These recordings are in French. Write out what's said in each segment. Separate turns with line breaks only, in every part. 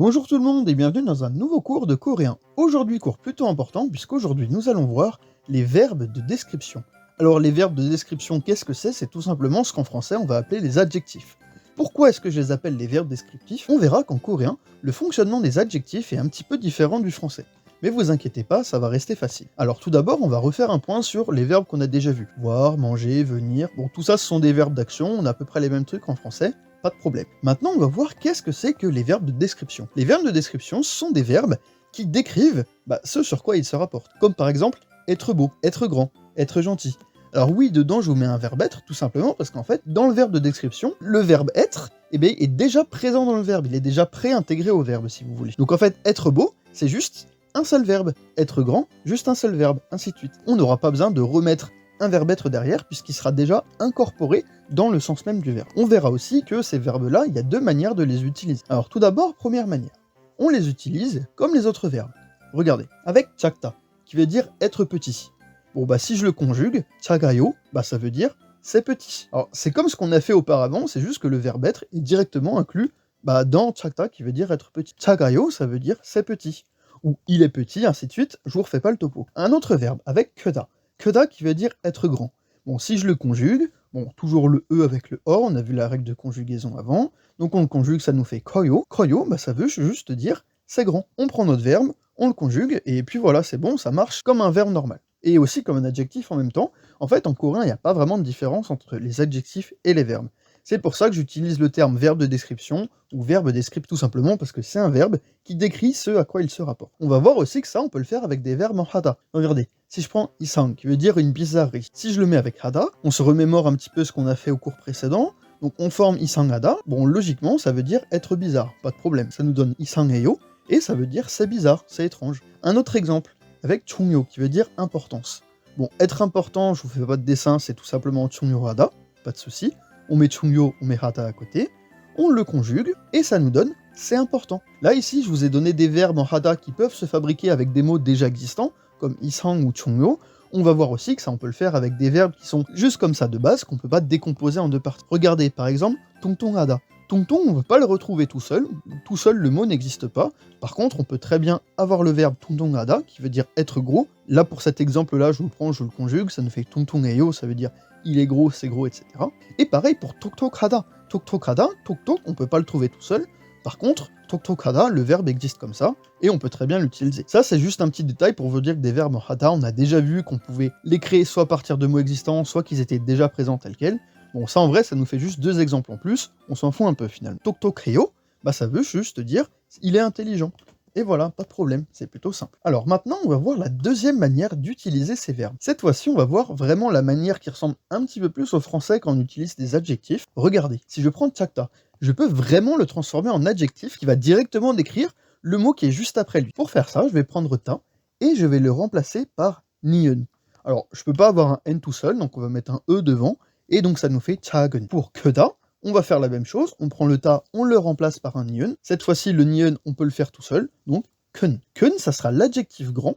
Bonjour tout le monde et bienvenue dans un nouveau cours de coréen. Aujourd'hui, cours plutôt important puisqu'aujourd'hui nous allons voir les verbes de description. Alors les verbes de description, qu'est-ce que c'est? C'est tout simplement ce qu'en français on va appeler les adjectifs. Pourquoi est-ce que je les appelle les verbes descriptifs? On verra qu'en coréen, le fonctionnement des adjectifs est un petit peu différent du français. Mais vous inquiétez pas, ça va rester facile. Alors tout d'abord, on va refaire un point sur les verbes qu'on a déjà vus. Voir, manger, venir, bon tout ça ce sont des verbes d'action, on a à peu près les mêmes trucs en français. Pas de problème. Maintenant, on va voir qu'est-ce que c'est que les verbes de description. Les verbes de description sont des verbes qui décrivent ce sur quoi ils se rapportent. Comme par exemple, être beau, être grand, être gentil. Alors oui, dedans, je vous mets un verbe être, tout simplement parce qu'en fait, dans le verbe de description, le verbe être est déjà présent dans le verbe. Il est déjà pré-intégré au verbe, si vous voulez. Donc en fait, être beau, c'est juste un seul verbe. Être grand, juste un seul verbe, ainsi de suite. On n'aura pas besoin de remettre un verbe être derrière, puisqu'il sera déjà incorporé dans le sens même du verbe. On verra aussi que ces verbes-là, il y a deux manières de les utiliser. Alors tout d'abord, première manière, on les utilise comme les autres verbes. Regardez, avec chakta, qui veut dire être petit. Bon si je le conjugue, chagayo, ça veut dire c'est petit. Alors c'est comme ce qu'on a fait auparavant, c'est juste que le verbe être est directement inclus dans chakta, qui veut dire être petit. Chagayo, ça veut dire c'est petit. Ou il est petit, ainsi de suite, je vous refais pas le topo. Un autre verbe, avec keda. Keda qui veut dire être grand. Bon, si je le conjugue, toujours le E avec le OR, on a vu la règle de conjugaison avant, donc on le conjugue, ça nous fait koyo. Koyo, ça veut juste dire c'est grand. On prend notre verbe, on le conjugue, et puis voilà, c'est bon, ça marche comme un verbe normal. Et aussi comme un adjectif en même temps. En fait, en coréen, il n'y a pas vraiment de différence entre les adjectifs et les verbes. C'est pour ça que j'utilise le terme verbe de description, ou verbe descript tout simplement parce que c'est un verbe qui décrit ce à quoi il se rapporte. On va voir aussi que ça, on peut le faire avec des verbes en hada. Regardez, si je prends isang, qui veut dire une bizarrerie, si je le mets avec hada, on se remémore un petit peu ce qu'on a fait au cours précédent, donc on forme isang hada, logiquement ça veut dire être bizarre, pas de problème. Ça nous donne isang heyo, et ça veut dire c'est bizarre, c'est étrange. Un autre exemple, avec chungyo, qui veut dire importance. Être important, je vous fais pas de dessin, c'est tout simplement chungyo hada, pas de souci. On met chungyo, on met hata à côté, on le conjugue, et ça nous donne c'est important. Là ici, je vous ai donné des verbes en hada qui peuvent se fabriquer avec des mots déjà existants, comme isang ou chungyo. On va voir aussi que ça on peut le faire avec des verbes qui sont juste comme ça de base, qu'on peut pas décomposer en deux parties. Regardez par exemple, tongtong hada. Tongtong, on ne peut pas le retrouver tout seul le mot n'existe pas. Par contre, on peut très bien avoir le verbe tongtong hada, qui veut dire être gros. Là pour cet exemple là, je vous le prends, je le conjugue, ça nous fait tongtong heyo, ça veut dire il est gros, c'est gros, etc. Et pareil pour tok-tok hada. Tok-tok hada, tok-tok, on peut pas le trouver tout seul. Par contre, tok-tok hada, le verbe existe comme ça, et on peut très bien l'utiliser. Ça, c'est juste un petit détail pour vous dire que des verbes en hada, on a déjà vu qu'on pouvait les créer soit à partir de mots existants, soit qu'ils étaient déjà présents tels quels. Ça en vrai, ça nous fait juste deux exemples en plus, on s'en fout un peu finalement. Tok-tok ryo, ça veut juste dire il est intelligent. Et voilà, pas de problème, c'est plutôt simple. Alors maintenant, on va voir la deuxième manière d'utiliser ces verbes. Cette fois-ci, on va voir vraiment la manière qui ressemble un petit peu plus au français quand on utilise des adjectifs. Regardez, si je prends chakta, je peux vraiment le transformer en adjectif qui va directement décrire le mot qui est juste après lui. Pour faire ça, je vais prendre ta et je vais le remplacer par niun. Alors, je peux pas avoir un n tout seul, donc on va mettre un e devant, et donc ça nous fait chagun. Pour keda, on va faire la même chose, on prend le ta, on le remplace par un niun. Cette fois-ci, le niun, on peut le faire tout seul, donc kun. Kun, ça sera l'adjectif grand.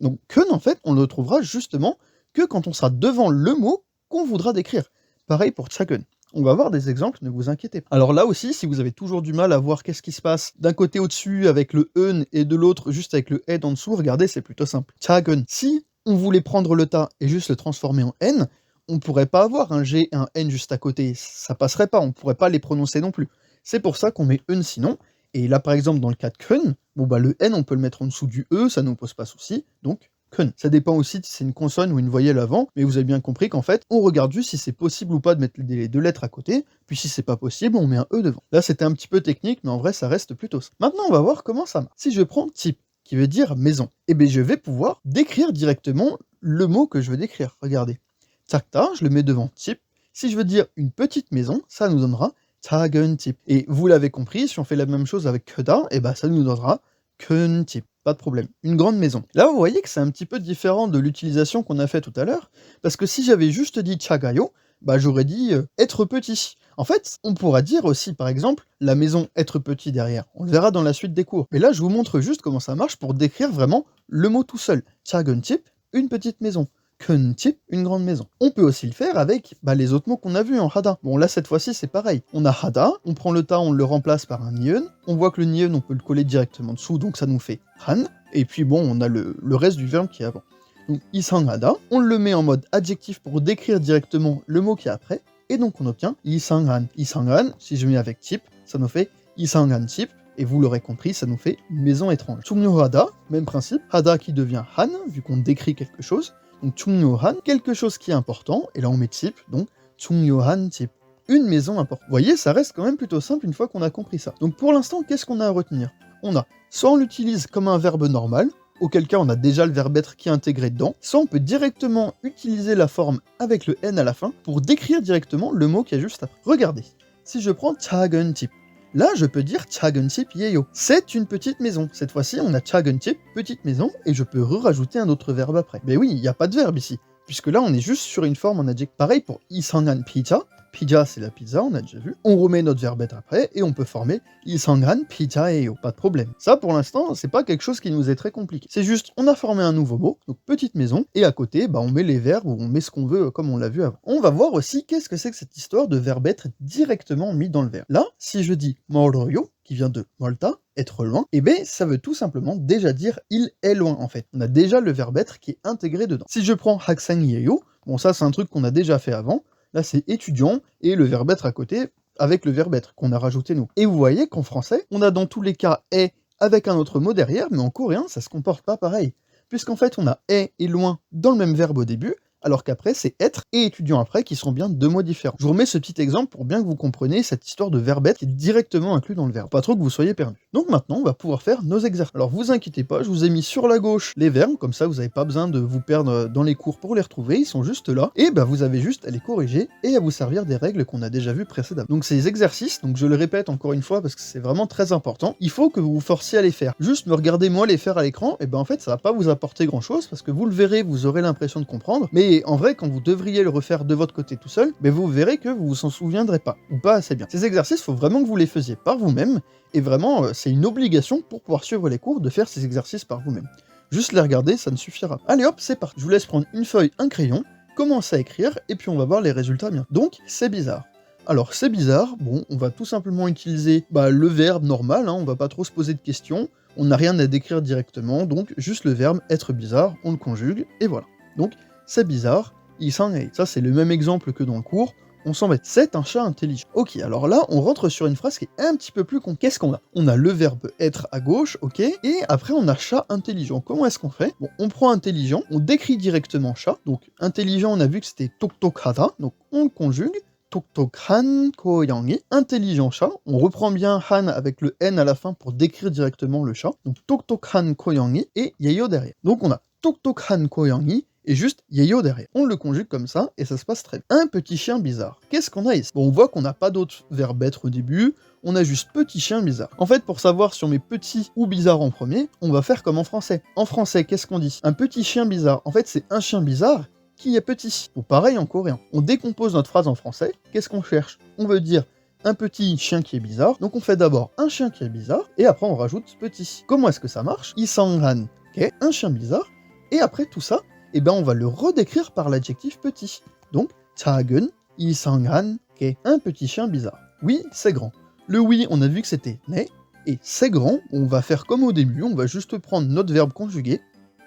Donc kun, en fait, on le trouvera justement que quand on sera devant le mot qu'on voudra décrire. Pareil pour chagun. On va voir des exemples, ne vous inquiétez pas. Alors là aussi, si vous avez toujours du mal à voir qu'est-ce qui se passe d'un côté au-dessus avec le eun et de l'autre juste avec le head en dessous, regardez, c'est plutôt simple. chagun. Si on voulait prendre le ta et juste le transformer en n, on pourrait pas avoir un G et un N juste à côté, ça passerait pas, on pourrait pas les prononcer non plus. C'est pour ça qu'on met un sinon, et là par exemple dans le cas de kun, le N on peut le mettre en dessous du E, ça ne nous pose pas souci, donc kun. Ça dépend aussi si c'est une consonne ou une voyelle avant, mais vous avez bien compris qu'en fait, on regarde juste si c'est possible ou pas de mettre les deux lettres à côté, puis si c'est pas possible, on met un E devant. Là c'était un petit peu technique, mais en vrai ça reste plutôt ça. Maintenant on va voir comment ça marche. Si je prends type, qui veut dire maison, je vais pouvoir décrire directement le mot que je veux décrire, regardez. Chakta, je le mets devant type. Si je veux dire une petite maison, ça nous donnera 작은 type. Et vous l'avez compris, si on fait la même chose avec 크다, ça nous donnera 큰 type. Pas de problème. Une grande maison. Là, vous voyez que c'est un petit peu différent de l'utilisation qu'on a fait tout à l'heure, parce que si j'avais juste dit chagayo, j'aurais dit être petit. En fait, on pourra dire aussi, par exemple, la maison être petit derrière. On le verra dans la suite des cours. Mais là, je vous montre juste comment ça marche pour décrire vraiment le mot tout seul. 작은 type, une petite maison. 큰 집, une grande maison. On peut aussi le faire avec les autres mots qu'on a vus en hada. Bon là cette fois-ci c'est pareil. On a hada, on prend le ta, on le remplace par un niun. On voit que le niun on peut le coller directement dessous, donc ça nous fait han. Et puis bon, on a le reste du verbe qui est avant. Donc isang hada, on le met en mode adjectif pour décrire directement le mot qui est après. Et donc on obtient isangan. Isangan, si je mets avec type, ça nous fait isangan type. Et vous l'aurez compris, ça nous fait maison étrange. Chungyo hada, même principe. Hada qui devient han, vu qu'on décrit quelque chose. Donc chungyo han, quelque chose qui est important. Et là on met type, donc chungyo han type. Une maison importante. Vous voyez, ça reste quand même plutôt simple une fois qu'on a compris ça. Donc pour l'instant, qu'est-ce qu'on a à retenir? On a, soit on l'utilise comme un verbe normal, auquel cas on a déjà le verbe être qui est intégré dedans, soit on peut directement utiliser la forme avec le n à la fin pour décrire directement le mot qui est juste après. Regardez, si je prends 작은 집, là je peux dire 작은 집이에요. C'est une petite maison. Cette fois-ci on a 작은 집, petite maison, et je peux rajouter un autre verbe après. Mais oui, il n'y a pas de verbe ici, puisque là on est juste sur une forme en adjectif. Pareil pour 이상한 피자. Pizza, c'est la pizza, on a déjà vu. On remet notre verbe être après et on peut former isangan pizza예요, pas de problème. Ça, pour l'instant, c'est pas quelque chose qui nous est très compliqué. C'est juste, on a formé un nouveau mot, donc petite maison, et à côté, on met les verbes ou on met ce qu'on veut comme on l'a vu avant. On va voir aussi qu'est-ce que c'est que cette histoire de verbe être directement mis dans le verbe. Là, si je dis 멀어요, qui vient de molta, être loin, et ça veut tout simplement déjà dire il est loin en fait. On a déjà le verbe être qui est intégré dedans. Si je prends 학생이에요, bon ça c'est un truc qu'on a déjà fait avant. Là, c'est étudiant et le verbe être à côté avec le verbe être qu'on a rajouté nous. Et vous voyez qu'en français, on a dans tous les cas est avec un autre mot derrière, mais en coréen, ça se comporte pas pareil. Puisqu'en fait, on a est et loin dans le même verbe au début, alors qu'après, c'est être et étudiant après qui sont bien deux mots différents. Je vous remets ce petit exemple pour bien que vous compreniez cette histoire de verbe être qui est directement inclus dans le verbe. Pas trop que vous soyez perdu. Donc maintenant, on va pouvoir faire nos exercices. Alors vous inquiétez pas, je vous ai mis sur la gauche les verbes, comme ça vous n'avez pas besoin de vous perdre dans les cours pour les retrouver, ils sont juste là. Et vous avez juste à les corriger et à vous servir des règles qu'on a déjà vues précédemment. Donc ces exercices, donc je le répète encore une fois parce que c'est vraiment très important, il faut que vous vous forciez à les faire. Juste me regarder moi les faire à l'écran, et en fait ça va pas vous apporter grand chose parce que vous le verrez, vous aurez l'impression de comprendre, mais en vrai quand vous devriez le refaire de votre côté tout seul, vous verrez que vous vous en souviendrez pas, ou pas assez bien. Ces exercices, il faut vraiment que vous les faisiez par vous-même, et vraiment, c'est une obligation pour pouvoir suivre les cours de faire ces exercices par vous-même. Juste les regarder, ça ne suffira pas. Allez hop, c'est parti. Je vous laisse prendre une feuille, un crayon, commencer à écrire, et puis on va voir les résultats bien. Donc, c'est bizarre. Alors, c'est bizarre, bon, on va tout simplement utiliser le verbe normal, on va pas trop se poser de questions, on n'a rien à décrire directement, donc juste le verbe être bizarre, on le conjugue, et voilà. Donc, c'est bizarre, 이상해. Ça, c'est le même exemple que dans le cours. On s'embête. C'est un chat intelligent. Ok, alors là, on rentre sur une phrase qui est un petit peu plus con. Qu'est-ce qu'on a? On a le verbe être à gauche, ok, et après on a chat intelligent. Comment est-ce qu'on fait? Bon, on prend intelligent, on décrit directement chat. Donc, intelligent, on a vu que c'était 똑똑하다, donc on le conjugue. 똑똑한 고양이, intelligent chat. On reprend bien han avec le n à la fin pour décrire directement le chat. Donc, 똑똑한 고양이 et 예요 derrière. Donc, on a 똑똑한 고양이 et juste yeyo derrière. On le conjugue comme ça, et ça se passe très bien. Un petit chien bizarre. Qu'est-ce qu'on a ici? Bon, on voit qu'on n'a pas d'autre verbe être au début, on a juste petit chien bizarre. En fait, pour savoir si on met petit ou bizarre en premier, on va faire comme en français. En français, qu'est-ce qu'on dit? Un petit chien bizarre. En fait, c'est un chien bizarre qui est petit. Ou pareil en coréen. On décompose notre phrase en français, qu'est-ce qu'on cherche? On veut dire un petit chien qui est bizarre, donc on fait d'abord un chien qui est bizarre, et après on rajoute petit. Comment est-ce que ça marche? 이상한, ok, un chien bizarre, et après tout ça, on va le redécrire par l'adjectif petit. Donc, 작은, 이상한, un petit chien bizarre. Oui, c'est grand. Le oui, on a vu que c'était né, et c'est grand, on va faire comme au début, on va juste prendre notre verbe conjugué,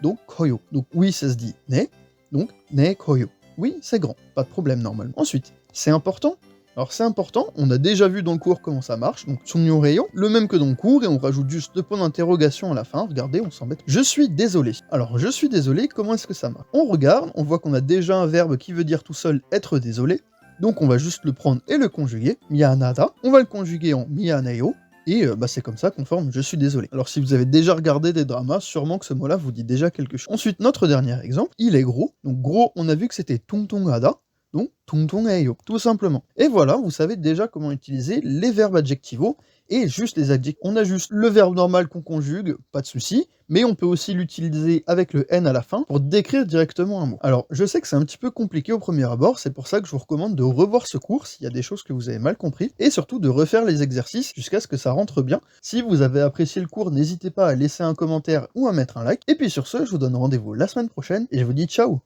donc 커요. Donc oui, ça se dit né, donc né 커요. Oui, c'est grand, pas de problème normalement. Ensuite, c'est important. Alors c'est important, on a déjà vu dans le cours comment ça marche, donc 중요해요, le même que dans le cours, et on rajoute juste deux points d'interrogation à la fin, regardez, on s'embête. Je suis désolé. Alors je suis désolé, comment est-ce que ça marche? On regarde, on voit qu'on a déjà un verbe qui veut dire tout seul être désolé, donc on va juste le prendre et le conjuguer, 미안하다, on va le conjuguer en 미안해요, et c'est comme ça qu'on forme je suis désolé. Alors si vous avez déjà regardé des dramas, sûrement que ce mot-là vous dit déjà quelque chose. Ensuite, notre dernier exemple, il est gros, donc gros, on a vu que c'était 퉁퉁하다, donc 퉁퉁해요, tout simplement. Et voilà, vous savez déjà comment utiliser les verbes adjectivaux et juste les adjectifs. On a juste le verbe normal qu'on conjugue, pas de souci, mais on peut aussi l'utiliser avec le n à la fin pour décrire directement un mot. Alors, je sais que c'est un petit peu compliqué au premier abord, c'est pour ça que je vous recommande de revoir ce cours s'il y a des choses que vous avez mal compris, et surtout de refaire les exercices jusqu'à ce que ça rentre bien. Si vous avez apprécié le cours, n'hésitez pas à laisser un commentaire ou à mettre un like. Et puis sur ce, je vous donne rendez-vous la semaine prochaine, et je vous dis ciao!